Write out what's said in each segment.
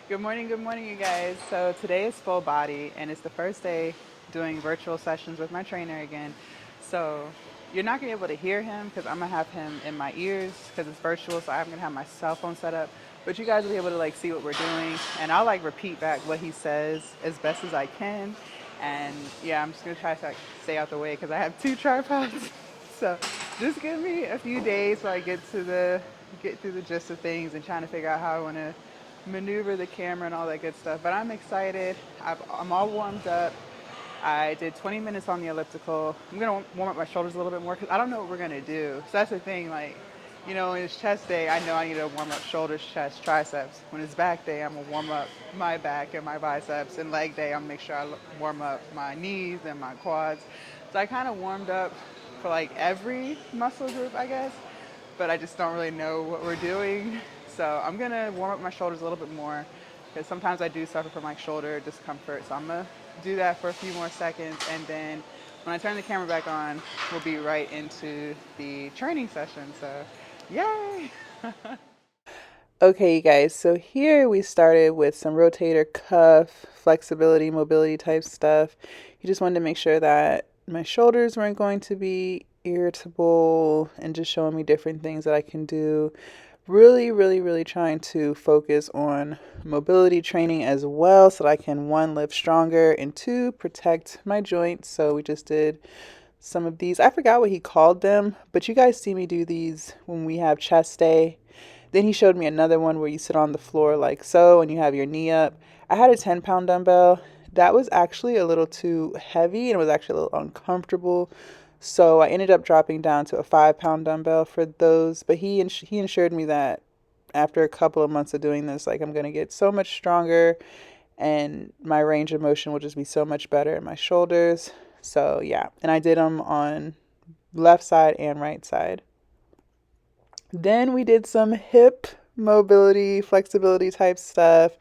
Good morning, you guys. So today is full body, and it's the first day doing virtual sessions with my trainer again. So you're not gonna be able to hear him because I'm gonna have him in my ears because it's virtual. So I'm gonna have my cell phone set up, but you guys will be able to like see what we're doing, and I'll like repeat back what he says as best as I can. And yeah, I'm just gonna try to like, stay out the way because I have two tripods. So just give me a few days so I get through the gist of things and trying to figure out how I want to maneuver the camera and all that good stuff. But I'm excited. I'm all warmed up. I did 20 minutes on the elliptical. I'm gonna warm up my shoulders a little bit more because I don't know what we're gonna do. So that's the thing. Like, when it's chest day, I know I need to warm up shoulders, chest, triceps. When it's back day, I'm gonna warm up my back and my biceps. And leg day, I'm gonna make sure I warm up my knees and my quads. So I kind of warmed up for like every muscle group, I guess, but I just don't really know what we're doing. So I'm gonna warm up my shoulders a little bit more because sometimes I do suffer from like shoulder discomfort. So I'm gonna do that for a few more seconds, and then when I turn the camera back on, we'll be right into the training session. So, yay! Okay, you guys, so here we started with some rotator cuff, flexibility, mobility type stuff. You just wanted to make sure that my shoulders weren't going to be irritable and just showing me different things that I can do. Really, really, really trying to focus on mobility training as well so that I can, one, live stronger, and two, protect my joints. So we just did some of these. I forgot what he called them, but you guys see me do these when we have chest day. Then he showed me another one where you sit on the floor like so and you have your knee up. I had a 10-pound dumbbell. That was actually a little too heavy and it was actually a little uncomfortable. So I ended up dropping down to a 5-pound dumbbell for those. But he assured me that after a couple of months of doing this, like I'm going to get so much stronger and my range of motion will just be so much better in my shoulders. So yeah, and I did them on left side and right side. Then we did some hip mobility, flexibility type stuff.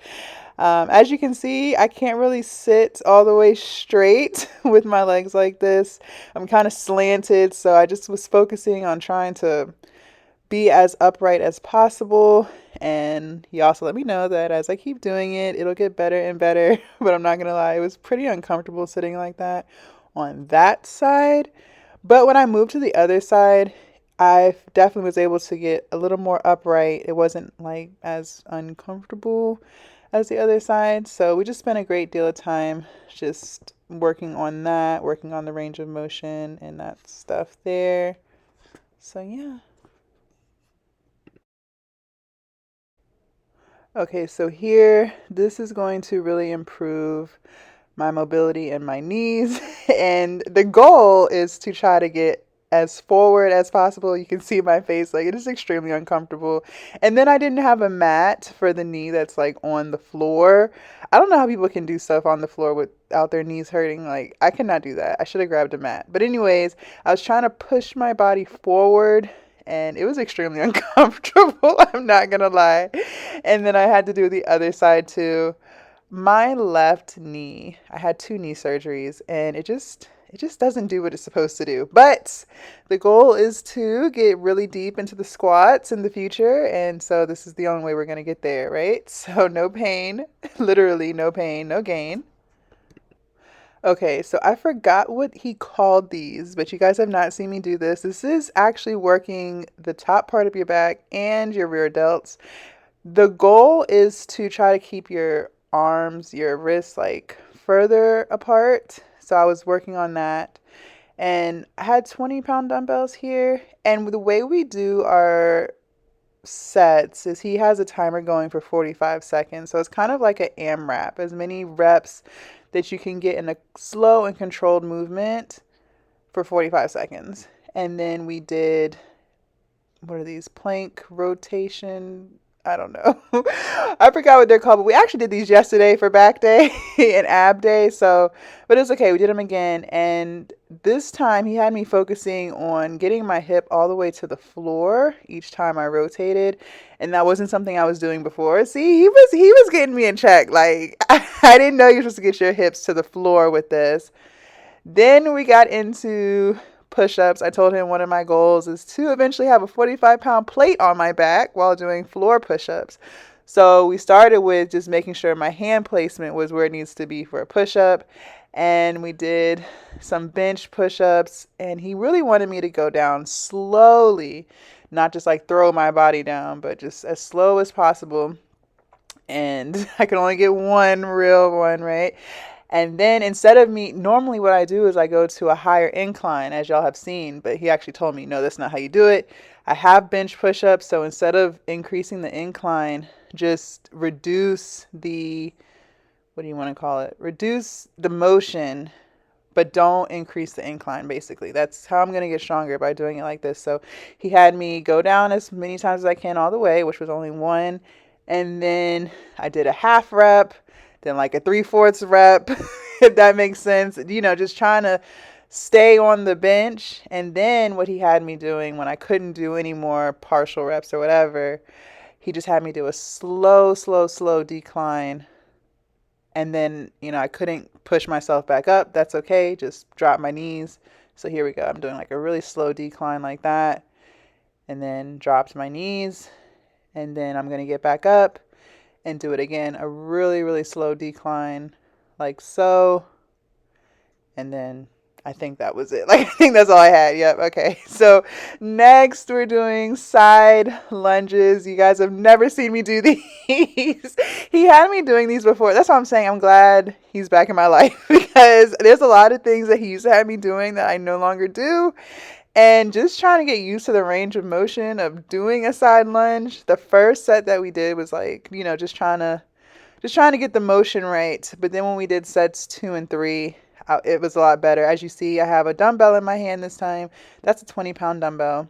As you can see, I can't really sit all the way straight with my legs like this. I'm kind of slanted, so I just was focusing on trying to be as upright as possible. And he also let me know that as I keep doing it, it'll get better and better. But I'm not going to lie, it was pretty uncomfortable sitting like that on that side. But when I moved to the other side, I definitely was able to get a little more upright. It wasn't like as uncomfortable as the other side. So we just spent a great deal of time just working on that, working on the range of motion and that stuff there. So yeah. Okay, so here, this is going to really improve my mobility in my knees. And the goal is to try to get as forward as possible. You can see my face, like it is extremely uncomfortable. And then I didn't have a mat for the knee that's like on the floor. I don't know how people can do stuff on the floor without their knees hurting. Like I cannot do that. I should have grabbed a mat. But anyways, I was trying to push my body forward and it was extremely uncomfortable. I'm not gonna lie. And then I had to do the other side too. My left knee, I had two knee surgeries and it just doesn't do what it's supposed to do. But the goal is to get really deep into the squats in the future, and so this is the only way we're going to get there, right? So no pain, literally no pain, no gain. Okay, so I forgot what he called these, but you guys have not seen me do this. This is actually working the top part of your back and your rear delts. The goal is to try to keep your arms, your wrists like further apart. So I was working on that. And I had 20-pound dumbbells here. And the way we do our sets is he has a timer going for 45 seconds. So it's kind of like an AMRAP, as many reps that you can get in a slow and controlled movement for 45 seconds. And then we did, what are these? Plank rotation. I don't know. I forgot what they're called, but we actually did these yesterday for back day and ab day. So, but it's okay. We did them again. And this time he had me focusing on getting my hip all the way to the floor each time I rotated. And that wasn't something I was doing before. See, he was getting me in check. Like I didn't know you're supposed to get your hips to the floor with this. Then we got into push-ups. I told him one of my goals is to eventually have a 45-pound plate on my back while doing floor push-ups. So we started with just making sure my hand placement was where it needs to be for a push-up. And we did some bench push-ups. And he really wanted me to go down slowly, not just like throw my body down, but just as slow as possible. And I could only get one real one, right? And then instead of me, normally what I do is I go to a higher incline, as y'all have seen, but he actually told me, no, that's not how you do it. I have bench push-ups, so instead of increasing the incline, just reduce the, what do you want to call it? Reduce the motion, but don't increase the incline, basically. That's how I'm going to get stronger, by doing it like this. So he had me go down as many times as I can all the way, which was only one. And then I did a half rep, then like a 3/4 rep, if that makes sense. Just trying to stay on the bench. And then what he had me doing when I couldn't do any more partial reps or whatever, he just had me do a slow, slow, slow decline. And then, I couldn't push myself back up. That's okay. Just drop my knees. So here we go. I'm doing like a really slow decline like that. And then dropped my knees. And then I'm going to get back up and do it again. A really, really slow decline like so. And then I think that was it. I think that's all I had. Yep. Okay. So next we're doing side lunges. You guys have never seen me do these. He had me doing these before. That's what I'm saying. I'm glad he's back in my life because there's a lot of things that he used to have me doing that I no longer do. And just trying to get used to the range of motion of doing a side lunge. The first set that we did was like, just trying to get the motion right. But then when we did sets 2 and 3, it was a lot better. As you see, I have a dumbbell in my hand this time. That's a 20-pound dumbbell.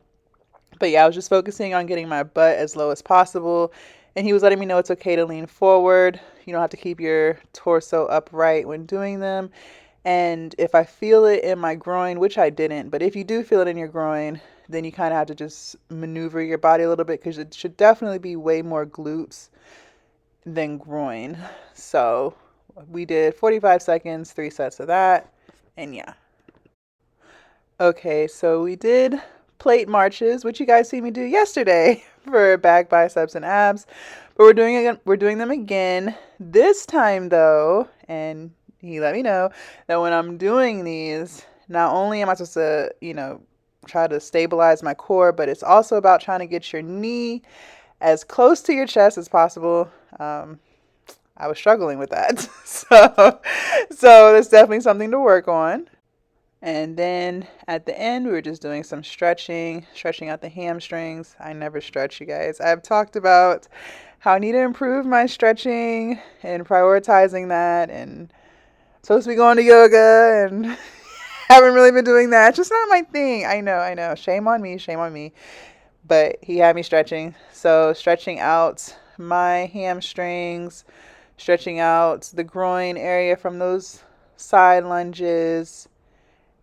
But yeah, I was just focusing on getting my butt as low as possible. And he was letting me know it's okay to lean forward. You don't have to keep your torso upright when doing them. And if I feel it in my groin, which I didn't, but if you do feel it in your groin, then you kind of have to just maneuver your body a little bit because it should definitely be way more glutes than groin. So we did 45 seconds, 3 sets of that, and yeah. Okay, so we did plate marches, which you guys see me do yesterday for back, biceps, and abs. But we're doing them again this time though, and he let me know that when I'm doing these, not only am I supposed to, try to stabilize my core, but it's also about trying to get your knee as close to your chest as possible. I was struggling with that. So that's definitely something to work on. And then at the end, we were just doing some stretching out the hamstrings. I never stretch, you guys. I've talked about how I need to improve my stretching and prioritizing that. And supposed to be going to yoga and haven't really been doing that. It's just not my thing. I know. Shame on me, shame on me. But he had me stretching. So stretching out my hamstrings, stretching out the groin area from those side lunges.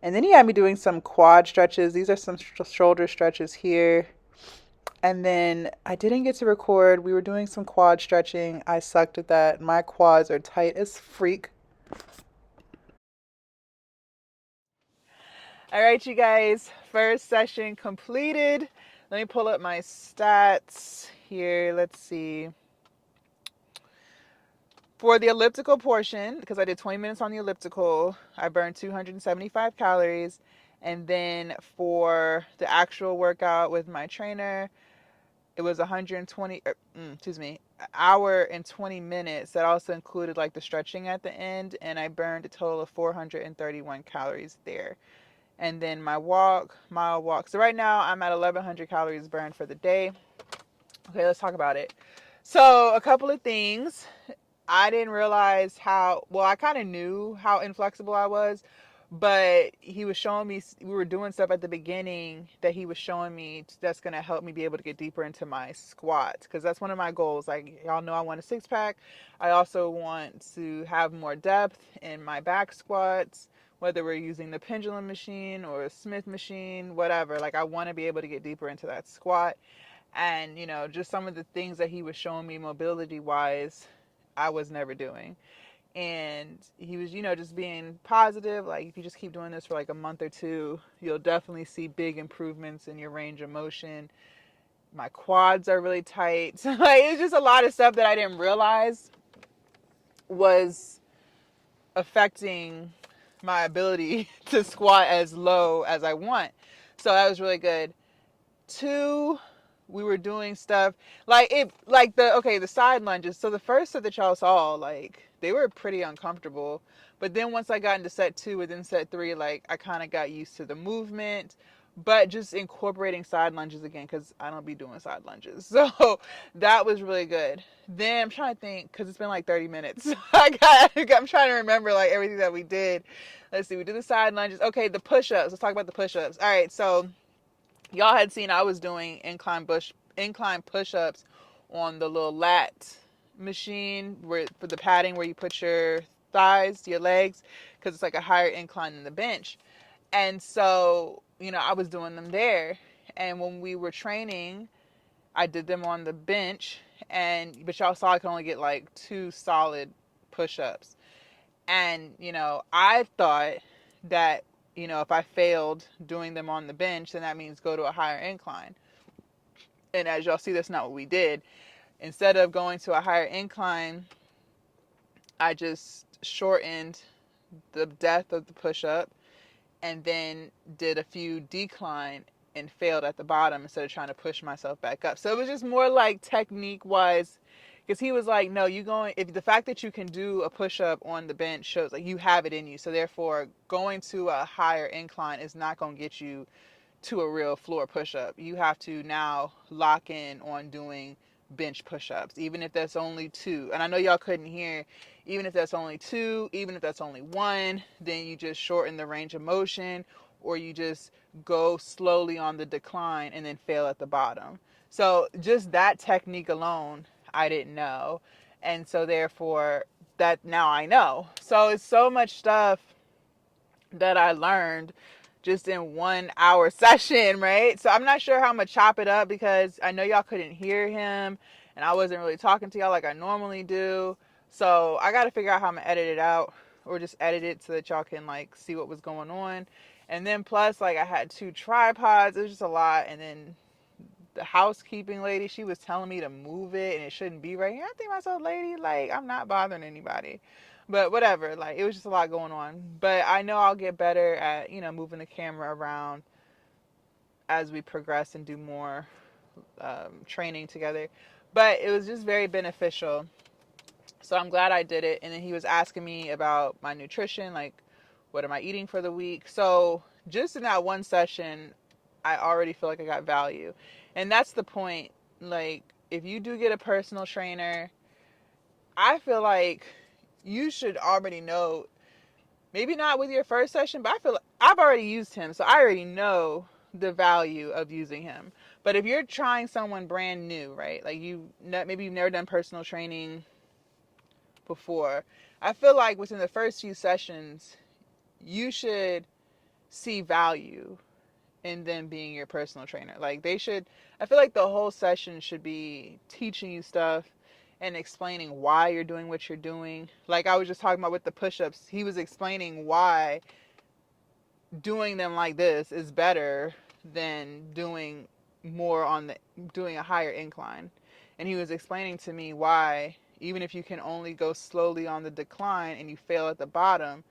And then he had me doing some quad stretches. These are some shoulder stretches here. And then I didn't get to record. We were doing some quad stretching. I sucked at that. My quads are tight as freak. All right, you guys. First session completed. Let me pull up my stats here. Let's see. For the elliptical portion, because I did 20 minutes on the elliptical, I burned 275 calories. And then for the actual workout with my trainer, it was 120, hour and 20 minutes. That also included like the stretching at the end. And I burned a total of 431 calories there. And then my mile walk. So right now I'm at 1,100 calories burned for the day. Okay, let's talk about it. So a couple of things. I didn't realize I kind of knew how inflexible I was, but he was showing me, we were doing stuff at the beginning that he was showing me that's going to help me be able to get deeper into my squats, because that's one of my goals. Like, y'all know I want a six pack. I also want to have more depth in my back squats, whether we're using the pendulum machine or a Smith machine, whatever. Like, I want to be able to get deeper into that squat. And, just some of the things that he was showing me mobility wise, I was never doing. And he was, just being positive. Like, if you just keep doing this for like a month or two, you'll definitely see big improvements in your range of motion. My quads are really tight. Like, it's just a lot of stuff that I didn't realize was affecting my ability to squat as low as I want. So that was really good. Two, we were doing stuff like the side lunges. So the first set that y'all saw, like, they were pretty uncomfortable. But then once I got into set two, within set three, like, I kind of got used to the movement. But just incorporating side lunges again, because I don't be doing side lunges. So that was really good. Then I'm trying to think, because it's been like 30 minutes. I'm trying to remember like everything that we did. Let's see, we did the side lunges. Okay, the push-ups. Let's talk about the push-ups. All right, so y'all had seen I was doing incline push-ups on the little lat machine where for the padding where you put your thighs, your legs, because it's like a higher incline than the bench. And so, I was doing them there. And when we were training, I did them on the bench, but y'all saw I could only get like 2 solid push-ups. And, I thought that, if I failed doing them on the bench, then that means go to a higher incline. And as y'all see, that's not what we did. Instead of going to a higher incline, I just shortened the depth of the push-up and then did a few decline and failed at the bottom instead of trying to push myself back up. So it was just more like technique wise, because he was like, no, if the fact that you can do a push-up on the bench shows like you have it in you. So therefore going to a higher incline is not going to get you to a real floor push-up. You have to now lock in on doing bench push-ups, even if that's only 2. And I know y'all couldn't hear, even if that's only 2, even if that's only 1, then you just shorten the range of motion, or you just go slowly on the decline and then fail at the bottom. So just that technique alone, I didn't know. And so therefore that now I know. So it's so much stuff that I learned just in 1 hour session, right? So I'm not sure how I'm gonna chop it up because I know y'all couldn't hear him and I wasn't really talking to y'all like I normally do. So I gotta figure out how I'm gonna edit it out or just edit it so that y'all can like see what was going on. And then plus like I had 2 tripods, it was just a lot. And then the housekeeping lady, she was telling me to move it and it shouldn't be right here. I think to myself, lady, like I'm not bothering anybody. But whatever, like it was just a lot going on. But I know I'll get better at, moving the camera around as we progress and do more training together. But it was just very beneficial. So I'm glad I did it. And then he was asking me about my nutrition, like what am I eating for the week. So just in that one session, I already feel like I got value. And that's the point. Like if you do get a personal trainer, I feel like you should already know, maybe not with your first session, but I feel like I've already used him. So I already know the value of using him. But if you're trying someone brand new, right? Like maybe you've never done personal training before. I feel like within the first few sessions, you should see value in them being your personal trainer. Like I feel like the whole session should be teaching you stuff and explaining why you're doing what you're doing. Like I was just talking about with the push-ups, he was explaining why doing them like this is better than doing doing a higher incline. And he was explaining to me why even if you can only go slowly on the decline and you fail at the bottom,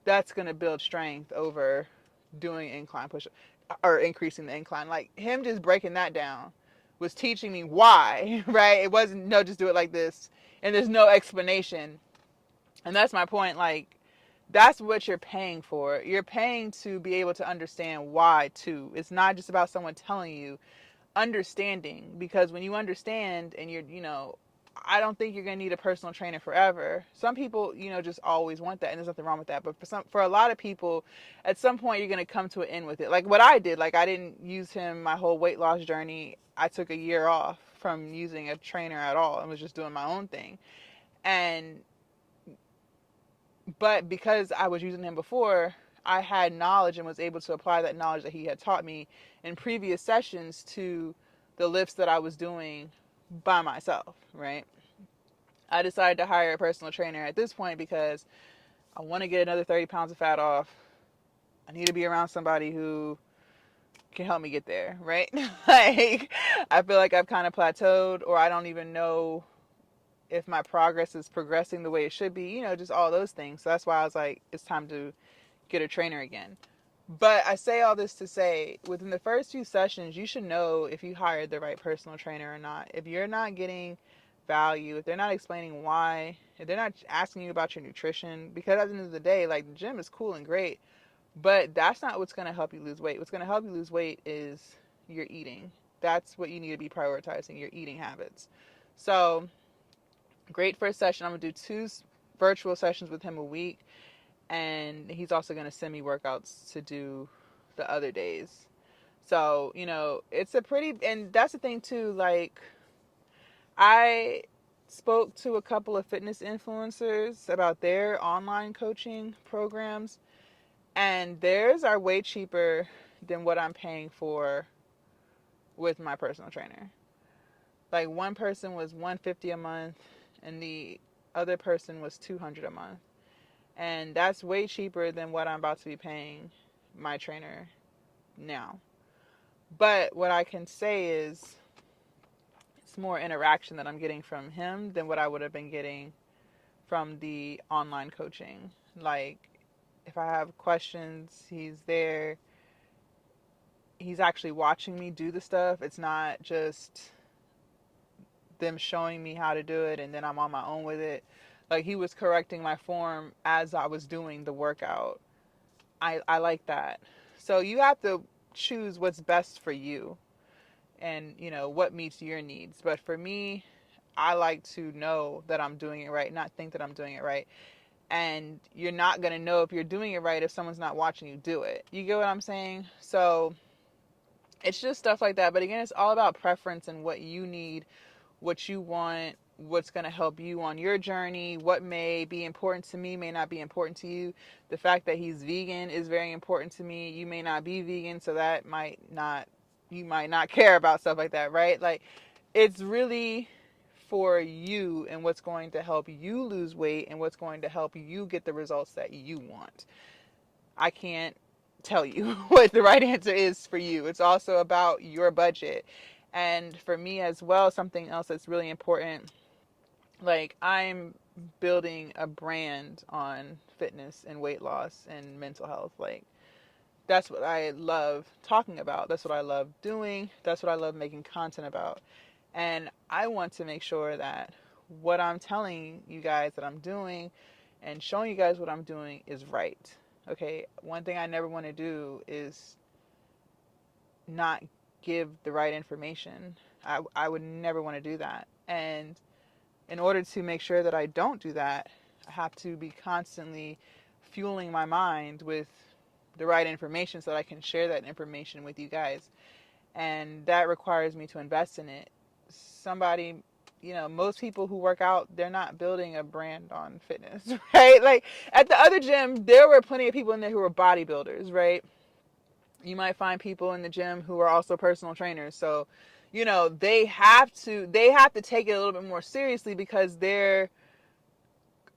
that's going to build strength over doing incline push or increasing the incline. Like him just breaking that down was teaching me why, right? It wasn't no just do it like this and there's no explanation. And that's my point. Like that's what you're paying for. You're paying to be able to understand why too. It's not just about someone telling you, understanding, because when you understand and I don't think you're going to need a personal trainer forever. Some people, just always want that and there's nothing wrong with that. But for a lot of people, at some point you're going to come to an end with it. Like what I did, like I didn't use him my whole weight loss journey. I took a year off from using a trainer at all and was just doing my own thing. But because I was using him before, I had knowledge and was able to apply that knowledge that he had taught me in previous sessions to the lifts that I was doing by myself, right? I decided to hire a personal trainer at this point because I want to get another 30 pounds of fat off. I need to be around somebody who can help me get there, right? Like, I feel like I've kind of plateaued, or I don't even know if my progress is progressing the way it should be, just all those things. So that's why I was like, it's time to get a trainer again. But I say all this to say, within the first few sessions, you should know if you hired the right personal trainer or not. If you're not getting value, if they're not explaining why, if they're not asking you about your nutrition, because at the end of the day, like, the gym is cool and great, but that's not what's going to help you lose weight. What's going to help you lose weight is your eating. That's what you need to be prioritizing, your eating habits. So, great first session. I'm going to do 2 virtual sessions with him a week, and he's also going to send me workouts to do the other days. So, it's a pretty, and that's the thing too, like, I spoke to a couple of fitness influencers about their online coaching programs, and theirs are way cheaper than what I'm paying for with my personal trainer. Like, one person was $150 a month, and the other person was $200 a month. And that's way cheaper than what I'm about to be paying my trainer now. But what I can say is it's more interaction that I'm getting from him than what I would have been getting from the online coaching. Like, if I have questions, he's there. He's actually watching me do the stuff. It's not just them showing me how to do it and then I'm on my own with it. Like, he was correcting my form as I was doing the workout. I like that. So you have to choose what's best for you and, what meets your needs. But for me, I like to know that I'm doing it right, not think that I'm doing it right. And you're not going to know if you're doing it right if someone's not watching you do it. You get what I'm saying? So it's just stuff like that. But again, it's all about preference and what you need, what you want, what's going to help you on your journey, what may be important to me may not be important to you. The fact that he's vegan is very important to me. You may not be vegan, so you might not care about stuff like that, right? Like, it's really for you and what's going to help you lose weight and what's going to help you get the results that you want. I can't tell you what the right answer is for you. It's also about your budget. And for me as well, something else that's really important, like, I'm building a brand on fitness and weight loss and mental health. Like, that's what I love talking about. That's what I love doing. That's what I love making content about. And I want to make sure that what I'm telling you guys that I'm doing and showing you guys what I'm doing is right. Okay, one thing I never want to do is not give the right information. I would never want to do that. And in order to make sure that I don't do that, I have to be constantly fueling my mind with the right information so that I can share that information with you guys. And that requires me to invest in it. Most people who work out, they're not building a brand on fitness, right? Like, at the other gym, there were plenty of people in there who were bodybuilders, right? You might find people in the gym who are also personal trainers. So, they have to take it a little bit more seriously because their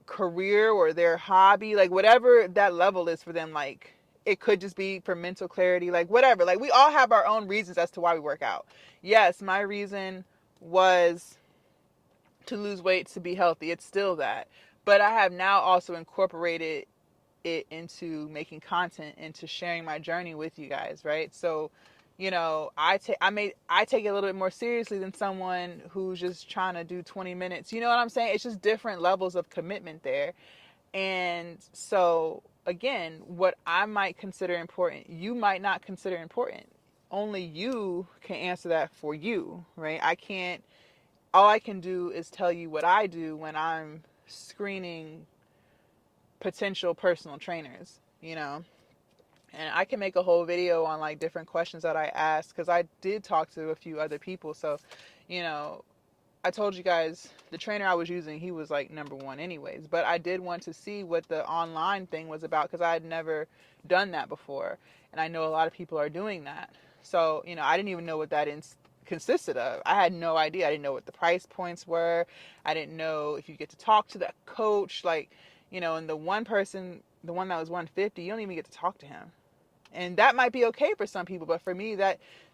career or their hobby, like, whatever that level is for them, like, it could just be for mental clarity, like, whatever. Like, we all have our own reasons as to why we work out. Yes, my reason was to lose weight, to be healthy. It's still that. But I have now also incorporated it into making content, into sharing my journey with you guys, right? So, I take it a little bit more seriously than someone who's just trying to do 20 minutes. You know what I'm saying? It's just different levels of commitment there. And so, again, what I might consider important, you might not consider important. Only you can answer that for you, right? All I can do is tell you what I do when I'm screening potential personal trainers. And I can make a whole video on, like, different questions that I asked, because I did talk to a few other people. So, you know, I told you guys the trainer I was using, he was like number one anyways. But I did want to see what the online thing was about because I had never done that before. And I know a lot of people are doing that. So, I didn't even know what that consisted of. I had no idea. I didn't know what the price points were. I didn't know if you get to talk to that coach. Like, and the one person, the one that was 150, you don't even get to talk to him. And that might be okay for some people, but for me,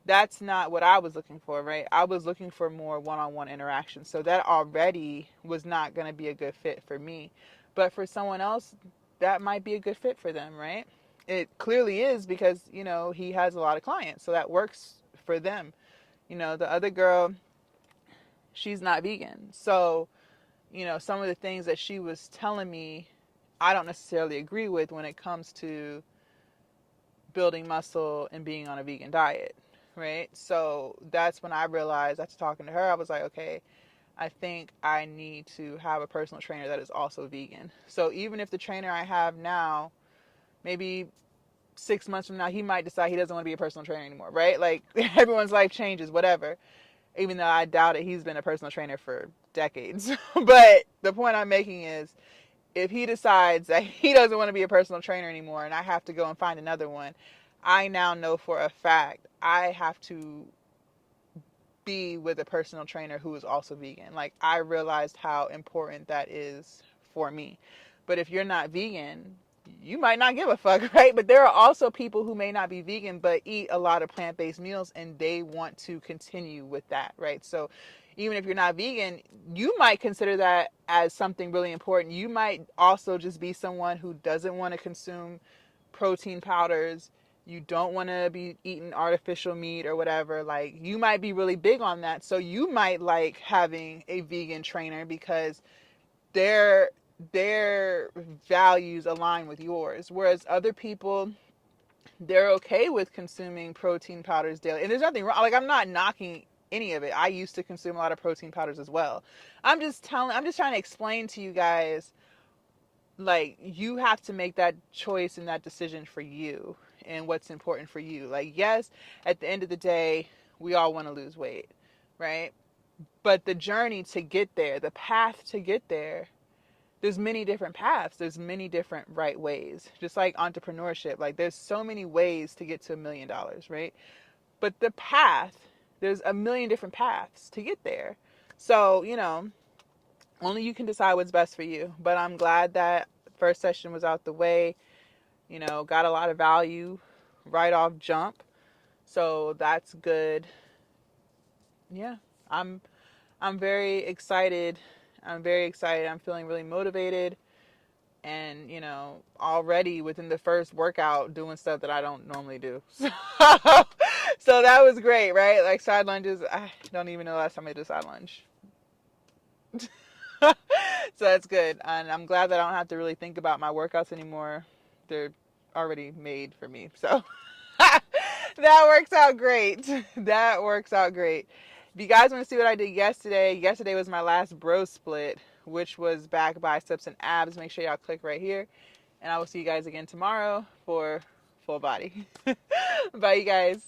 that's not what I was looking for, right? I was looking for more one-on-one interaction. So that already was not going to be a good fit for me. But for someone else, that might be a good fit for them, right? It clearly is because, he has a lot of clients. So that works for them. The other girl, she's not vegan. So, some of the things that she was telling me, I don't necessarily agree with when it comes to building muscle and being on a vegan diet, right? So that's when I realized, after talking to her, I was like, okay, I think I need to have a personal trainer that is also vegan. So even if the trainer I have now, maybe 6 months from now, he might decide he doesn't want to be a personal trainer anymore, right? Like everyone's life changes, whatever. Even though I doubt it, he's been a personal trainer for decades. But the point I'm making is, if he decides that he doesn't want to be a personal trainer anymore and I have to go and find another one, I now know for a fact I have to be with a personal trainer who is also vegan. Like, I realized how important that is for me. But if you're not vegan, you might not give a fuck, right? But there are also people who may not be vegan but eat a lot of plant-based meals and they want to continue with that, right? So even if you're not vegan, you might consider that as something really important. You might also just be someone who doesn't want to consume protein powders. You don't want to be eating artificial meat or whatever. Like, you might be really big on that. So you might like having a vegan trainer because their values align with yours. Whereas other people, they're okay with consuming protein powders daily. And there's nothing wrong. Like, I'm not knocking any of it. I used to consume a lot of protein powders as well. I'm just trying to explain to you guys, like, you have to make that choice and that decision for you and what's important for you. Like, yes, at the end of the day, we all want to lose weight, right? But the journey to get there, the path to get there, there's many different paths. There's many different right ways. Just like entrepreneurship, like there's so many ways to get to $1 million, right? But the path, there's a million different paths to get there. So, only you can decide what's best for you. But I'm glad that first session was out the way. Got a lot of value right off jump. So that's good. Yeah. I'm I'm very excited. I'm very excited. I'm feeling really motivated and, already within the first workout doing stuff that I don't normally do. So that was great, right? Like side lunges, I don't even know the last time I did a side lunge. So that's good. And I'm glad that I don't have to really think about my workouts anymore. They're already made for me. So that works out great. That works out great. If you guys want to see what I did yesterday was my last bro split, which was back, biceps, and abs. Make sure y'all click right here. And I will see you guys again tomorrow for full body. Bye, you guys.